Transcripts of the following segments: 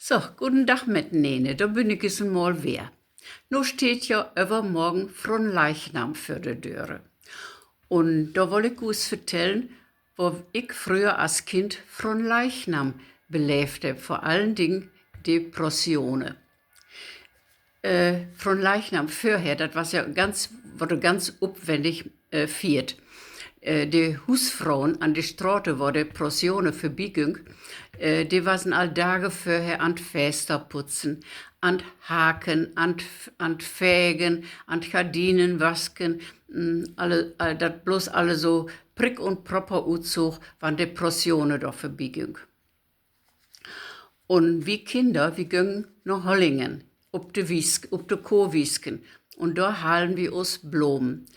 So, guten Tag mit Nene, da bin ich es mal wer. Nu steht ja übermorgen Fronleichnam für die Döre. Und da wollte ich uns vertellen, wo ich früher als Kind Fronleichnam belebt habe, vor allen Dingen die Processione. Fronleichnam vorher, das wurde ganz aufwendig viert. Die Husfrauen an die Straße, wo die Processione vorbeiging, die waren all Tage vorher an Fenster putzen, an Haken, an Fägen, an Gardinen wasken, dat bloß alle so prick und proper uzog, wann die Processione da vorbeiging. Und wie Kinder, wir gingen nach Hollingen, ob de Kowiesken. Und da halen wir uns Blumen.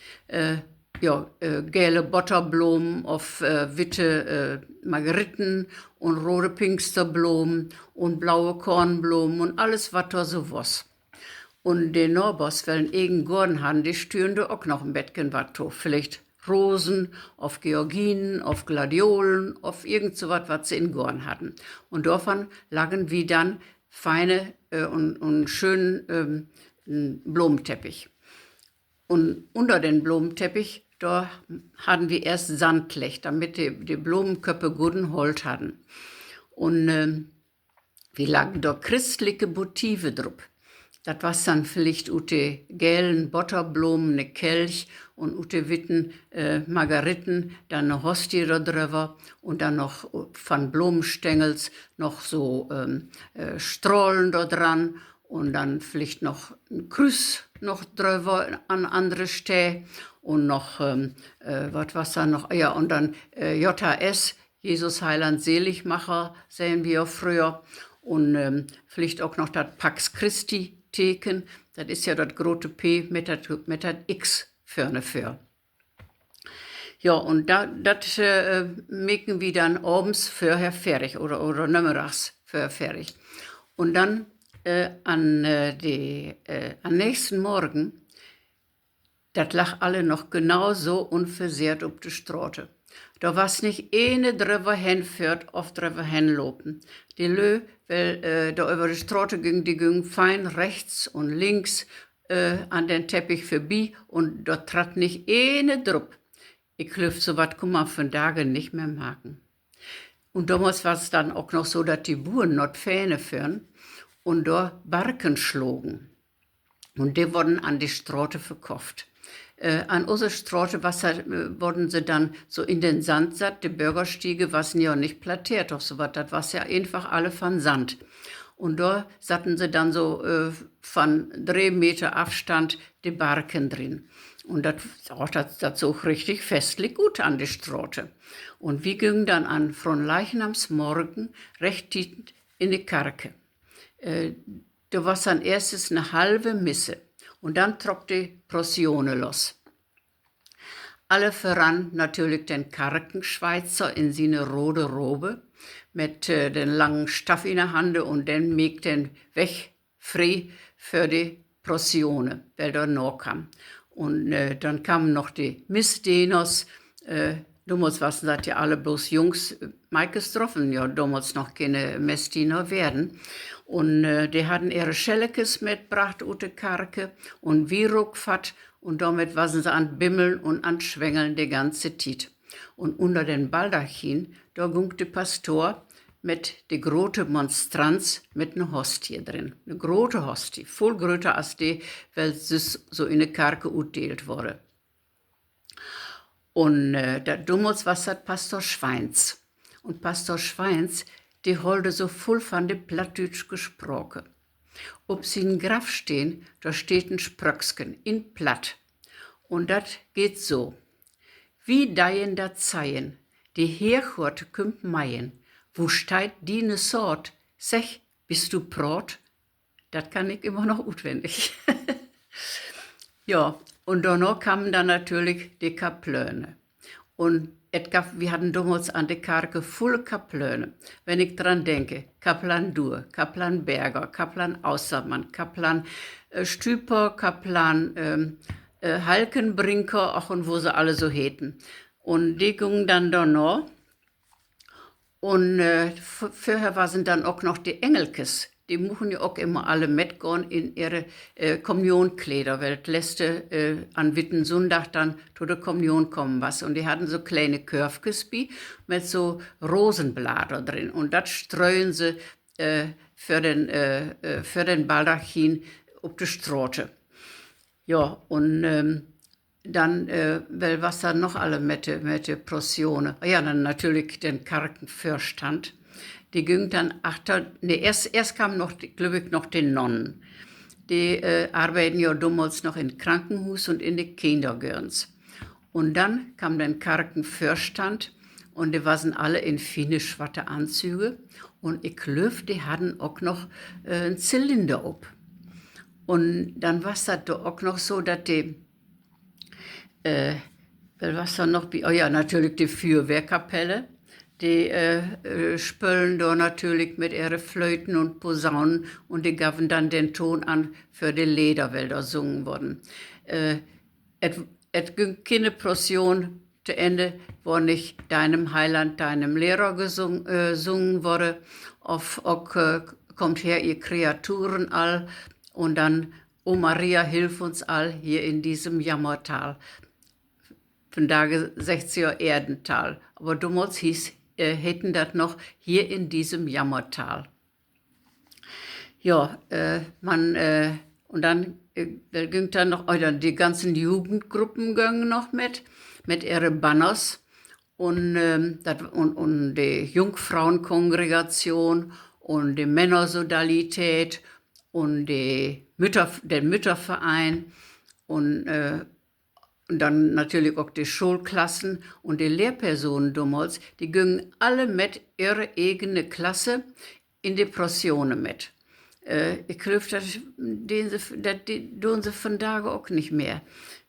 Gelbe Butterblumen auf witte Margeriten und rote Pinksterblumen und blaue Kornblumen und alles, was da so was. Und die Norbers, wenn irgend Gordon haben, die stüren da auch noch ein Bettchen was to. Vielleicht Rosen, auf Georginen, auf Gladiolen, auf irgend so was sie in Gordon hatten. Und davon lagen wie dann feine und schönen Blumenteppich. Und unter den Blumenteppich, da hatten wir erst Sandlech, damit die Blumenköpfe guten Holt hatten. Und wir lagen da christliche Motive drauf. Das war dann vielleicht ute gelben Butterblumen, ne Kelch und ute witten Margeriten, dann eine Hostie da drüber und dann noch von Blumenstängels noch so Strahlen da dran und dann vielleicht noch ein Grüß noch drüber an andere Stelle und noch, was war's da noch, ja, und dann JHS, Jesus Heiland Seligmacher, sehen wir früher, und vielleicht auch noch das Pax Christi Theken, das ist ja das große P mit das X vorne für. Ja, und das machen wir dann abends vorher fertig oder nachmittags vorher fertig. Und dann am nächsten Morgen, das lag alle noch genauso unversehrt auf der Straße. Da war's nicht eine drüber hinführt, auf drüber hinlopen. Die Lö, weil da über die Straße ging, die ging fein rechts und links an den Teppich vorbei und da trat nicht eine drup. Ich klüft so was, kann man von Tagen nicht mehr machen. Und damals war es dann auch noch so, dass die Buren noch Fähne führen und da Barken schlugen. Und die wurden an die Straße verkauft. An unserer Straße wurden sie dann so in den Sand satt. Die Bürgerstiege waren ja nicht plattiert auf so was. Das war ja einfach alle von Sand. Und da satten sie dann so von 3 Meter Abstand die Barken drin. Und das so richtig festlich gut an die Straße. Und wir gingen dann an Fronleichnamsmorgen recht in die Karke. Da war dann erstes eine halbe Misse. Und dann trug die Processione los. Alle voran natürlich den Karkenschweizer in seine rote Robe mit den langen Staff in der Hand und dann mich den Weg frei für die Processione, weil da noch kam. Und dann kamen noch die Missdieners, damals waren ja alle bloß Jungs, Maikes getroffen, ja damals noch keine Messdiener werden. Und die hatten ihre Schellekes mitgebracht, ute Karke, und wie ruckfatt, und damit waren sie an Bimmeln und an Schwängeln die ganze Zeit. Und unter den Baldachin, da ging der Pastor mit der große Monstranz mit einer Hostie drin. Eine große Hostie, voll größer als die, weil es so in der Karke utdeelt wurde. Und damals war das Pastor Schweins. Und Pastor Schweins, die holde so voll von de Plattdeutsch gesprochen. Ob sie in Graf stehen, da steht ein Spröcksken in Platt. Und dat geht so. Wie deien dat Zeien, die Herchort kümmt meien, wo steit diene Sort, sech, bist du prot? Dat kann ich immer noch auswendig. Ja, und danach kamen dann natürlich die Kaplöne. Und wir hatten damals an der Karke voll Kaplöne. Wenn ich dran denke, Kaplan Dur, Kaplan Berger, Kaplan Außermann, Kaplan Stüper, Kaplan Halkenbrinker, auch und wo sie alle so heten. Und die gingen dann da noch. Und vorher waren dann auch noch die Engelkes, die müssen ja auch immer alle mitgehen in ihre Kommunionkleider, weil das letzte an Wittensonntag dann zu der Kommunion kommen was. Und die hatten so kleine Körfkes mit so Rosenblatter drin. Und das streuen sie für den Baldachin auf die Straße. Ja, und dann, weil was da noch alle mit der Processione, ja, dann natürlich den Karkenfürstand. Die ging dann erst kamen noch, glaube ich, noch die Nonnen. Die arbeiten ja damals noch im Krankenhaus und in den Kindergärens. Und dann kam der Karkenfürstand und die waren alle in feine schwarze Anzüge. Und ich glaube, die hatten auch noch einen Zylinder ob. Und dann war es da auch noch so, dass die, was dann noch, oh ja, natürlich die Feuerwehrkapelle, die spölen da natürlich mit ihren Flöten und Posaunen und die gaben dann den Ton an für die Lederwälder sungen wurden. Es ging keine Procession zu Ende, wo nicht deinem Heiland, deinem Lehrer gesungen wurde, auch kommt her ihr Kreaturen all und dann, O Maria, hilf uns all hier in diesem Jammertal. Von da 60er Erdental. Aber damals hätten das noch hier in diesem Jammertal. Ja, und dann ging dann noch, oder die ganzen Jugendgruppen gingen noch mit ihren Banners und die Jungfrauenkongregation und die Männersodalität und den Mütterverein und dann natürlich auch die Schulklassen und die Lehrpersonen damals, die gingen alle mit ihrer eigenen Klasse in die Processionen mit. Ich glaube, das tun sie von da auch nicht mehr.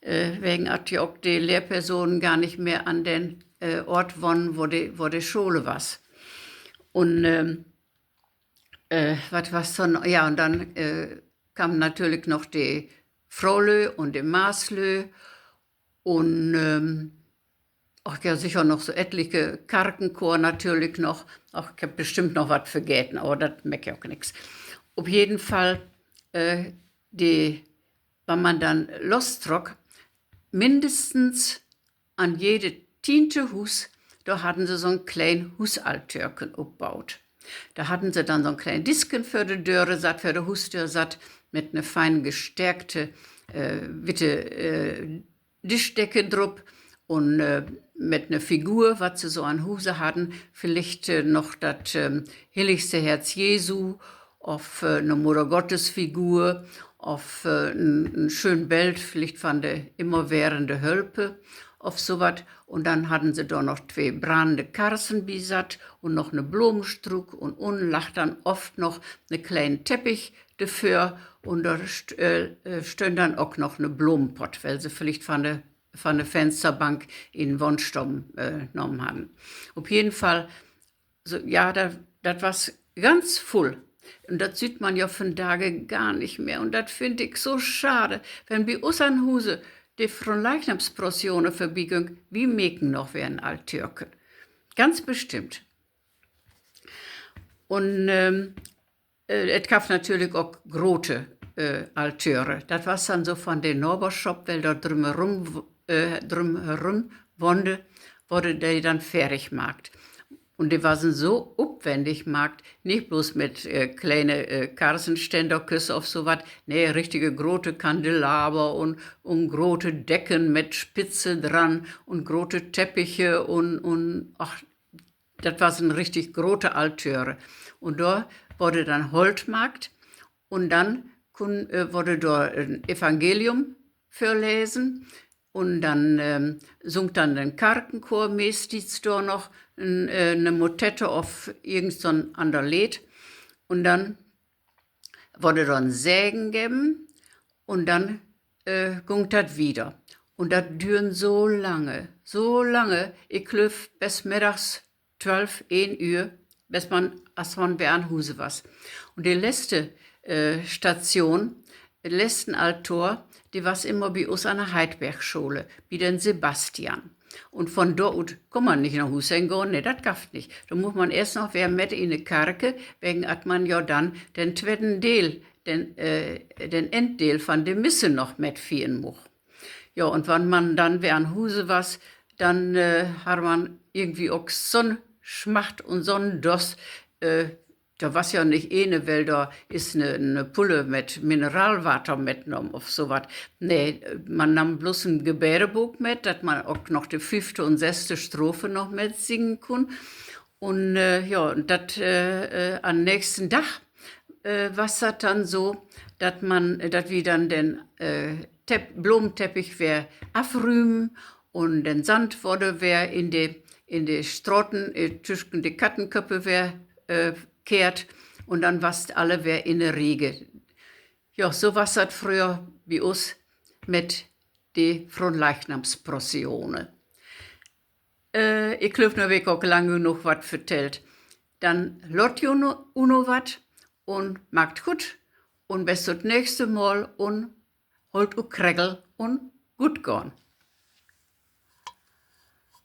Wegen hat ja auch die Lehrpersonen gar nicht mehr an den Ort wohnen, wo die Schule war. Und was war's dann? Ja, und dann kamen natürlich noch die Frolö und die Maßlö und auch ja sicher noch so etliche Karkenchor natürlich noch. Auch ich habe bestimmt noch was vergessen, aber das merke ich auch nichts. Auf jeden Fall, wenn man dann lostrock, mindestens an jede tinte Hus, da hatten sie so einen kleinen Husaltürken aufgebaut. Da hatten sie dann so einen kleinen Disken für die Döre satt, für die Hustür satt, mit einer fein gestärkte Tischdecke drup und mit einer Figur, was sie so an Huse hatten, vielleicht noch das heiligste Herz Jesu, auf eine Mutter Gottes Figur, auf ein schön Bild, vielleicht von der immerwährende Hölpe, auf sowas. Und dann hatten sie da noch 2 brannende Karsen bisat und noch eine Blumenstruck und unten lag dann oft noch eine kleinen Teppich dafür und da stehen dann auch noch eine Blumenpott, weil sie vielleicht von der Fensterbank in Wohnstrom genommen haben. Auf jeden Fall, so, ja, das war ganz voll. Und das sieht man ja von Tage gar nicht mehr. Und das finde ich so schade, wenn bei uns an Huse die Fronleichnamsprocessionen verbiegen, wie meken noch werden Alttürken. Ganz bestimmt. Und es gab natürlich auch große Altöre. Das war dann so von den Norbershop, weil da drumherum wurde der dann fertig gemacht. Und die waren so aufwendig gemacht, nicht bloß mit kleinen Karsenständerküsse auf sowas, nee, richtige große Kandelaber und große Decken mit Spitze dran und große Teppiche und ach, das war so ein richtig große Altöre. Und da wurde dann Holtmarkt und dann wurde dort ein Evangelium verlesen. Und dann singt dann den Karkenchor meistens da noch eine Motette auf irgendein anderes Lied. Und dann wurde dann Sägen geben und dann ging das wieder. Und das düren so lange, ich glaube bis mittags 12, 1 Uhr, bis man Bernhuse war. Und die letzte Station, letzten Altor, die war immer bei uns an der Heidbergschule, bei den Sebastian. Und von dort kann man nicht nach Hause gehen, ne, das gafft nicht. Da muss man erst noch wer mit in die Karke, wegen hat man ja dann den zweiten Teil, den Enddeel von der Misse noch mit führen muss. Ja, und wenn man dann wer an Huse was, dann hat man irgendwie auch so einen Schmacht und so einen Doss, da was ja nicht eine, weil da ist eine Pulle mit Mineralwasser mitgenommen auf sowas. Nee, man nahm bloß ein Gebärdebuch mit, dass man auch noch die 5. und 6. Strophe noch mit singen kann. Und ja, und das am nächsten Tag war das dann so, dass wir dann den Blumenteppich wär afrühmen und den Sand wurde wär in die Strotten, zwischen die Kattenköpfe wär kehrt und dann wasst alle wer in der Riege. Ja, so was das früher wie uns mit die Fronleichnamsprozessione. Ich glaube, noch ich auch lange genug was vertellt. Dann lot ihr uno wat und macht gut und bis zum nächsten Mal und holt u Kregel und gut gone.